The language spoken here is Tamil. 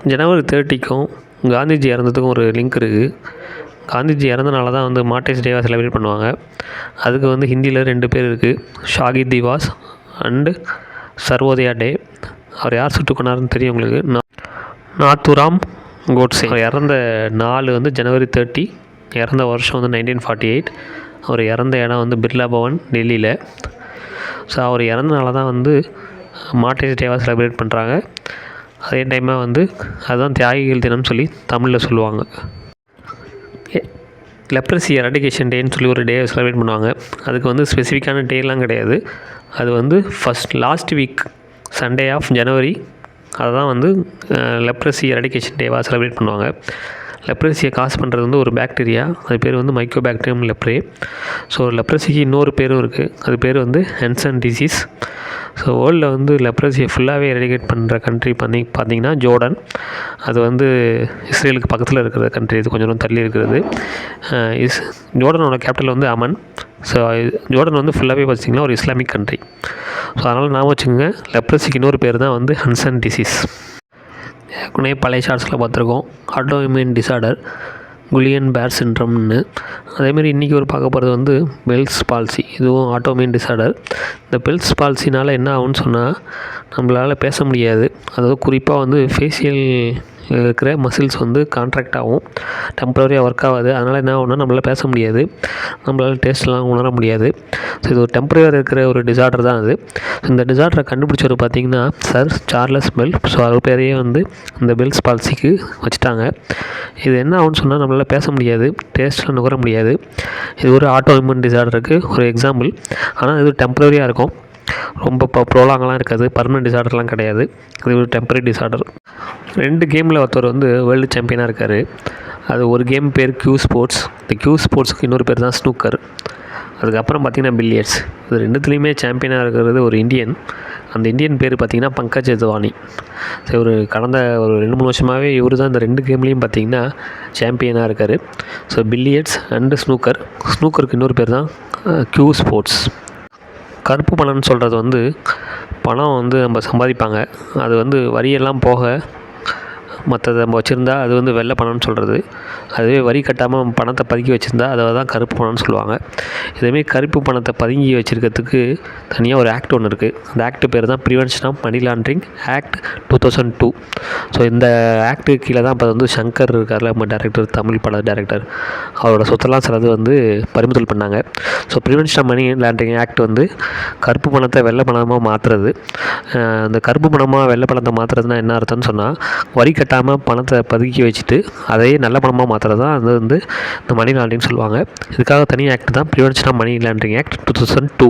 ஜனவரி 30க்கும் காந்திஜி இறந்ததுக்கும் ஒரு லிங்க் இருக்குது. காந்திஜி இறந்தனால தான் வந்து மார்டைர்ஸ் டேவாக செலிப்ரேட் பண்ணுவாங்க. அதுக்கு வந்து ஹிந்தியில் 2 பேர் இருக்குது, ஷாகித் திவாஸ் அண்டு சர்வோதயா டே. அவர் யார் சுட்டு கொண்டாருன்னு தெரியும் உங்களுக்கு? நாத்துராம் கோட்ஸே. அவர் இறந்த நாள் வந்து ஜனவரி 30, இறந்த வருஷம் வந்து 1948. அவர் இறந்த இடம் வந்து பிர்லா பவன், டெல்லியில். ஸோ அவர் இறந்தனால தான் வந்து மார்டைர்ஸ் டேவாக செலிப்ரேட் பண்ணுறாங்க. அதே டைமாக வந்து அதுதான் தியாகிகள் தினம்னு சொல்லி தமிழில் சொல்லுவாங்க. லெப்ரசி எராடிகேஷன் டேன்னு சொல்லி ஒரு டே செலிப்ரேட் பண்ணுவாங்க. அதுக்கு வந்து ஸ்பெசிஃபிக்கான டேலாம் கிடையாது. அது வந்து last week Sunday of January, அதை தான் வந்து லெப்ரசி எராடிகேஷன் டேவாக செலிப்ரேட் பண்ணுவாங்க. லெப்ரசியை காசு பண்ணுறது வந்து ஒரு பாக்டீரியா, அது பேர் வந்து மைக்கோபாக்டீரியம் லெப்ரே. ஸோ லெப்ரசிக்கு இன்னொரு பேரும் இருக்குது, அது பேர் வந்து ஹான்சன் டிசீஸ். ஸோ வேர்ல்டில் வந்து லெப்ரசியை ஃபுல்லாகவே எராடிகேட் பண்ணுற கண்ட்ரி பார்த்திங்கன்னா ஜோர்டன். அது வந்து இஸ்ரேலுக்கு பக்கத்தில் இருக்கிற கண்ட்ரி, இது கொஞ்சம் தள்ளி இருக்கிறது. ஜோர்டனோட கேபிட்டல் வந்து அமன். ஸோ ஜோர்டன் வந்து ஃபுல்லாகவே பார்த்திங்கன்னா ஒரு இஸ்லாமிக் கண்ட்ரி. ஸோ அதனால் நான் வச்சுக்கோங்க, லெப்ரசிக்கு இன்னொரு பேர் தான் வந்து ஹான்சன் டிசீஸ். ஏற்கனவே பழைய ஷார்ட்ஸில் பார்த்துருக்கோம், ஆட்டோஇம்யூன் டிசார்டர், குலியன் பேர் சிண்ட்ரம்னு. அதேமாதிரி இன்றைக்கி ஒரு பார்க்க போகிறது வந்து பெல்ஸ் பால்சி. இதுவும் ஆட்டோஇம்யூன் டிசார்டர். இந்த பெல்ஸ் பால்சினால் என்ன ஆகும்னு சொன்னால், நம்மளால் பேச முடியாது. அதாவது குறிப்பாக வந்து ஃபேஷியல் இருக்கிற மசில்ஸ் வந்து கான்ட்ராக்ட் ஆகும், டெம்பரரியாக ஒர்க் ஆகாது. அதனால் என்ன ஆகும்னா நம்மளால் பேச முடியாது, நம்மளால் டேஸ்ட்லாம் உணர முடியாது. ஸோ இது ஒரு டெம்பரரியாக இருக்கிற ஒரு டிசார்டர் தான் அது. இந்த டிசார்டரை கண்டுபிடிச்சவர் பார்த்திங்கன்னா சர் சார்லஸ் பெல். ஸோ அவர் பேரையே வந்து இந்த பெல்ஸ் பால்சிக்கு வச்சுட்டாங்க. இது என்ன ஆகும்னு சொன்னால் நம்மளால் பேச முடியாது, டேஸ்ட்லாம் நுகர முடியாது. இது ஒரு ஆட்டோஇம்யூன் டிசார்டருக்கு ஒரு எக்ஸாம்பிள். ஆனால் இது டெம்பரரியாக இருக்கும், ரொம்ப ப்ரோலாங்கெலாம் இருக்காது, பர்மனெண்ட் டிசார்டர்லாம் கிடையாது. இது ஒரு டெம்பரரி டிசார்டர். 2 கேமில் ஒருத்தர் வந்து வேர்ல்டு சாம்பியனாக இருக்கார். அது ஒரு கேம் பேர் கியூ ஸ்போர்ட்ஸ். இந்த கியூ ஸ்போர்ட்ஸுக்கு இன்னொரு பேர் தான் ஸ்னூக்கர். அதுக்கப்புறம் பார்த்திங்கன்னா பில்லியர்ட்ஸ். இது 2த்துலேயுமே சாம்பியனாக இருக்கிறது ஒரு இந்தியன். அந்த இந்தியன் பேர் பார்த்திங்கன்னா பங்கஜ் அத்வானி. ஸோ ஒரு கடந்த ஒரு 2-3 வருஷமாகவே இவர் தான் இந்த 2 கேம்லேயும் பார்த்திங்கன்னா சாம்பியனாக இருக்கார். So billiards and snooker. ஸ்னூக்கருக்கு இன்னொரு பேர் தான் கியூ ஸ்போர்ட்ஸ். கருப்பு பணம்னு சொல்கிறது வந்து பணம் வந்து நம்ம சம்பாதிப்பாங்க, அது வந்து வரியெல்லாம் போக மற்றதை நம்ம வச்சுருந்தா அது வந்து வெள்ளை பணம்னு சொல்கிறது. அதுவே வரி கட்டாமல் பணத்தை பதுக்கி வச்சுருந்தா அதை தான் கருப்பு பணம்னு சொல்லுவாங்க. இதேமாரி கருப்பு பணத்தை பதுங்கி வச்சுருக்கிறதுக்கு தனியாக ஒரு ஆக்ட் ஒன்று இருக்குது. அந்த ஆக்ட் பேர் தான் prevention of money laundering act 2002. So இந்த ஆக்டு கீழே தான் இப்போ வந்து சங்கர் இருக்கார்ல, நம்ம டேரக்டர், தமிழ் பட டேரக்டர், அவரோட சொத்தெல்லாம் சிலது வந்து பறிமுதல் பண்ணாங்க. So prevention of money laundering act வந்து கருப்பு பணத்தை வெள்ளை பணமாக மாற்றுறது. அந்த கருப்பு பணமாக வெள்ளை பணத்தை மாற்றுறதுனா என்ன அர்த்தம்னு சொன்னால், வரி கட்டாமல் பணத்தை பதுக்கி வச்சுட்டு அதையே நல்ல பணமாக மாற்றுறது தான் அது வந்து இந்த மணி லாண்ட்ரிங்னு சொல்லுவாங்க. இதுக்காக தனி ஆக்ட் தான் prevention of money laundering act 2002.